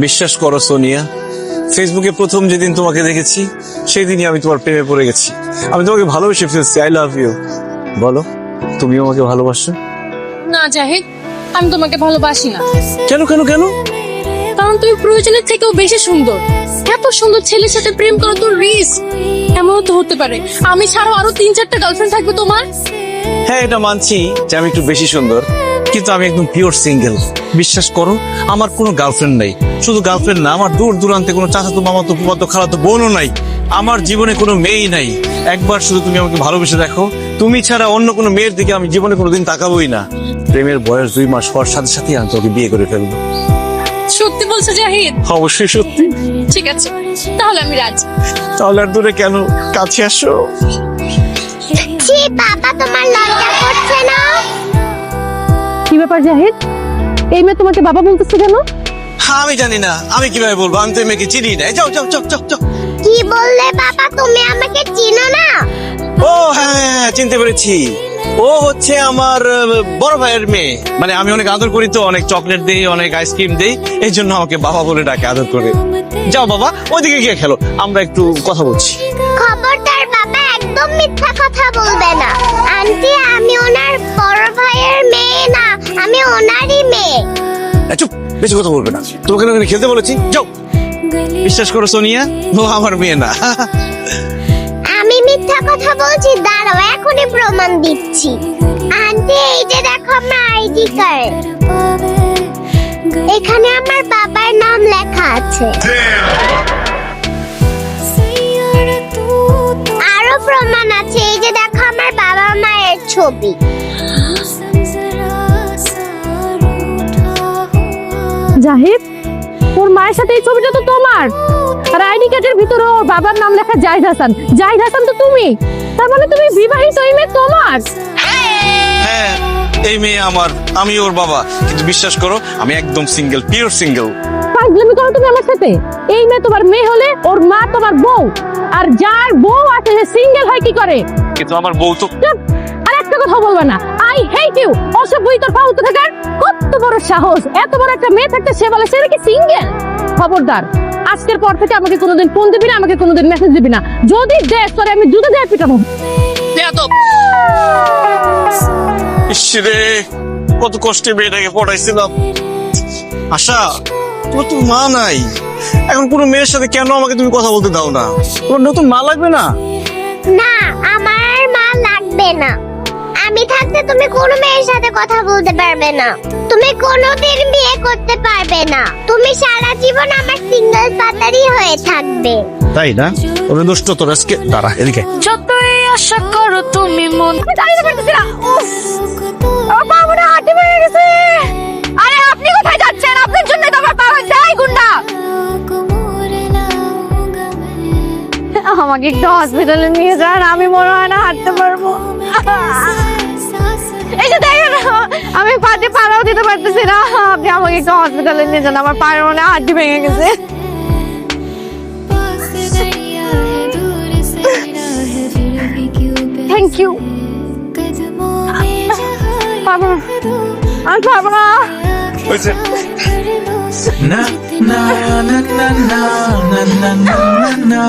বিশ্বাস করো সোনিয়া, ফেসবুকে প্রথম যেদিন তোমাকে দেখেছি সেই দিনই আমি তোমার প্রেমে পড়ে গেছি। আমি তোমাকে ভালোবেসে ফেলছি। I love you. বলো, তুমিও আমাকে ভালোবাসো? না জাহিদ, আমি তোমাকে ভালোবাসি না। কেন কেন কেন? কারণ তুমি প্রয়োজনের থেকেও বেশি সুন্দর। এত সুন্দর ছেলের সাথে প্রেম করা তো রিস্ক। এমনও তো হতে পারে আমি ছাড়াও আরো 3-4টা গার্লফ্রেন্ড থাকবে তোমার। হ্যাঁ, এটা মানছি যে আমি একটু বেশি সুন্দর, কিন্তু আমি একদম পিওর সিঙ্গেল। বিশ্বাস করো, আমার কোনো গার্লফ্রেন্ড নাই। শুধু গার্লফ্রেন্ড না, আমার দূর দূরান্তে কোনো চাচাতো মামাতো ফুফাতো খালাতো বোনও নাই। আমার জীবনে কোনো মেয়েই নাই। একবার শুধু তুমি আমাকে ভালোবেসে দেখো, তুমি ছাড়া অন্য কোনো মেয়ের দিকে আমি জীবনে কোনোদিন তাকাবোই না। প্রেমের বয়স 2 মাস হওয়ার সাথে সাথে আমি তোকে বিয়ে করে ফেলবো। সত্যি বলছো জাহিদ? অবশ্যই সত্যি। ঠিক আছে, তাহলে আমি রাজি। তাহলে আর দূরে কেন, কাছে আসো। ছি বাবা, তোমার লজ্জা করছে না? কি ব্যাপার জাহিদ, এই মেয়ে তোমাকে বাবা বলতেছে কেন? হ্যাঁ, আমি জানি না, আমি কিভাবে বলবো? আমি তো এই মেয়েকে চিনি না। যাও যাও যাও যাও যাও। কি বললে বাবা? তুমি আমাকে চিনো না? ও হ্যাঁ হ্যাঁ, হ্যাঁ, চিনতে পেরেছি। ও হচ্ছে আমার বড় ভাইয়ের মেয়ে। মানে আমি অনেক আদর করি তো, অনেক চকলেট দেই, অনেক আইসক্রিম দেই, এই জন্য আমাকে বাবা বলে ডাকে, আদর করে। যাও বাবা, ওইদিকে গিয়ে খেলো, আমরা একটু কথা বলছি। খবরদার বাবা, একদম মিথ্যা কথা বলবে না। আন্টি, আমি ওনার বড় ভাইয়ের মেয়ে না, আমি ওনারই মেয়ে। চুপ, বেশি কথা বলবে না। তোমাকে না ওখানে খেলতে বলেছি, যাও। বিশ্বাস করো সোনিয়া, ও আমার মেয়ে না। আমি মিথ্যা কথা বলছি? দাঁড়াও, এখনই প্রমাণ দিচ্ছি। আন্টি, এই যে দেখো আমার আইডি কার্ড, এখানে আমার বাবার নাম লেখা আছে। আরো প্রমাণ আছে, এই যে দেখো আমার বাবা মায়ের ছবি। জাহিদ, ওর মায়ের সাথে এই ছবিটা তো তোমার, আর আইডি কার্ডের ভিতরে ওর বাবার নাম লেখা জাহিদ হাসান। জাহিদ হাসান তো তুমি, তার মানে তুমি বিবাহিত, এই মেয়ে তোমার। হ্যাঁ, এই মেয়ে আমার, আমি ওর বাবা। কিন্তু বিশ্বাস করো, আমি একদম সিঙ্গেল, পিওর সিঙ্গেল। পাগলামি করো তুমি আমার সাথে? এই মেয়ে তোমার মেয়ে হলে ওর মা তোমার বউ, আর যার বউ আছে সে সিঙ্গেল হয় কি করে? কিন্তু আমার বউ তো। চুপ! আর একটা কথা বলবে না। I hate you. অসভ্য তোর ফালতু থাকার কত বড় সাহস! এত বড় একটা মেয়ে থাকতে সে বলে সে নাকি সিঙ্গেল। খবরদার, আজকের পর থেকে আমাকে কোনোদিন ফোন দিবি না, আমাকে কোনোদিন মেসেজ দিবি না। যদি দেখ তোরে আমি জুতো দিয়ে পিটাবো। ইসরে, কত কষ্টে মেয়েটাকে পড়াইছিলাম। আশা, তোমার তো মা নাই, এখন কোনো মেয়ের সাথে কেন আমাকে তুমি কথা বলতে দাও না? তোমার নতুন মা লাগবে না? না, আমার মা লাগবে না। আমি থাকতে তুমি কোনো মেয়ের সাথে কথা বলতে পারবে না, তুমি কোনোদিন বিয়ে করতে পারবে না, তুমি সারা জীবন আমার সিঙ্গেল পাতারই হয়ে থাকবে। তাই না? ওরে দুষ্ট তোর, আজকে দাঁড়া এদিকে। যতই আশা করো তুমি মন দাঁড়িয়ে পারতেছি না। উফ, আমার পা মনে হাঁটু ভেঙে গেছে। আরে আপনি কোথায় যাচ্ছেন? আপনার জন্য তো আমার পা যায় গুন্ডা। আমাকে একটু হসপিটালে নিয়ে যান, আমি মনে হয় না হাঁটতে পারবো। এই যে দেখেন, আমি পাতে পাড়াও দিতে পারতেছি না। আপনি আমাকে একটু হসপিটালে নিয়ে যান, আমার পায়ের মনে হয় হাঁটু ভেঙে গেছে। Thank you. বাবা, আর বাবা হয়েছে na na na na na na na na na